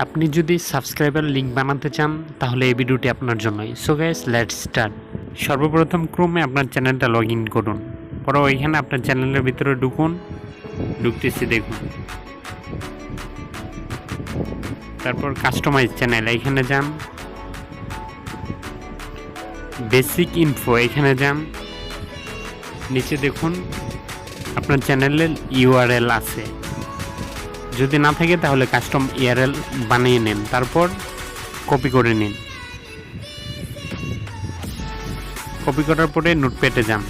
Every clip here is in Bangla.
আপনি যদি সাবস্ক্রাইবার লিঙ্ক বানাতে চান তাহলে এই ভিডিওটি আপনার জন্যই। So guys, let's start. সর্বপ্রথম ক্রোমে আপনার চ্যানেলটা লগ ইন করুন। পরে ওইখানে আপনার চ্যানেলের ভিতরে ঢুকতেছি দেখুন। তারপর কাস্টমাইজ চ্যানেল এখানে যান, বেসিক ইনফো এখানে যান, নিচে দেখুন আপনার চ্যানেলের ইউআরএল আছে। যদি না থাকে তাহলে কাস্টম ইউআরএল বানিয়ে নেন, তারপর কপি করে নিন। কপি করার পরে নোটপ্যাডে যান।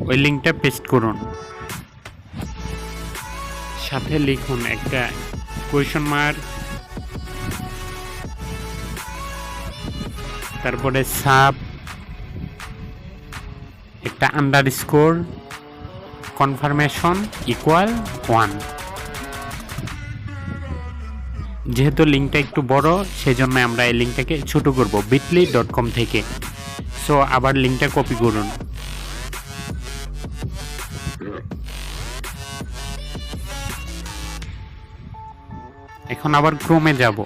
ওই লিঙ্কটা পেস্ট করুন, সাথে লিখুন একটা কোয়েশ্চন মার্ক, তারপরে সাব, একটা আন্ডারস্কোর, কনফার্মেশন ইকুয়াল 1। যেহেতু লিঙ্কটা একটু বড় সেজন্য আমরা এই লিঙ্কটাকে ছোট করব bit.ly.com থেকে। সো আবার লিঙ্কটা কপি করুন। এখন আবার ক্রোমে যাব।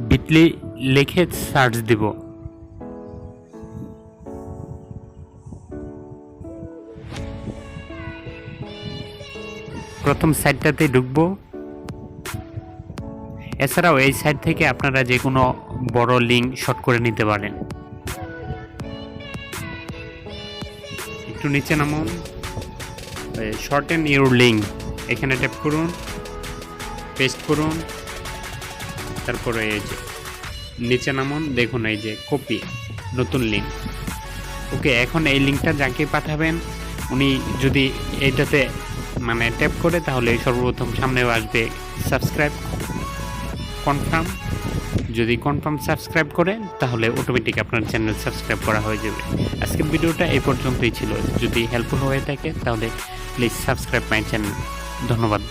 বিটলি লিখে সার্চ দিব। প্রথম সাইটটাতে ঢুকবো। এছাড়াও এই সাইট থেকে আপনারা যে কোনো বড় লিঙ্ক শর্ট করে নিতে পারেন। একটু নিচে নামুন, শর্টেন ইউর লিঙ্ক এখানে ট্যাপ করুন, পেস্ট করুন, তারপরে এই যে নিচে নামুন, দেখুন এই যে কপি, নতুন লিঙ্ক। ওকে, এখন এই লিঙ্কটা যাকে পাঠাবেন উনি যদি এইটাতে ট্যাপ করে তাহলে সর্বপ্রথম সামনেও আসবে সাবস্ক্রাইব কনফার্ম। যদি কনফার্ম সাবস্ক্রাইব করে তাহলে অটোমেটিক আপনার চ্যানেল সাবস্ক্রাইব করা হয়ে যাবে। আজকের ভিডিওটা এই পর্যন্তই ছিল। যদি হেল্পফুল হয়ে থাকে তাহলে প্লিজ সাবস্ক্রাইব মাই চ্যানেল। ধন্যবাদ।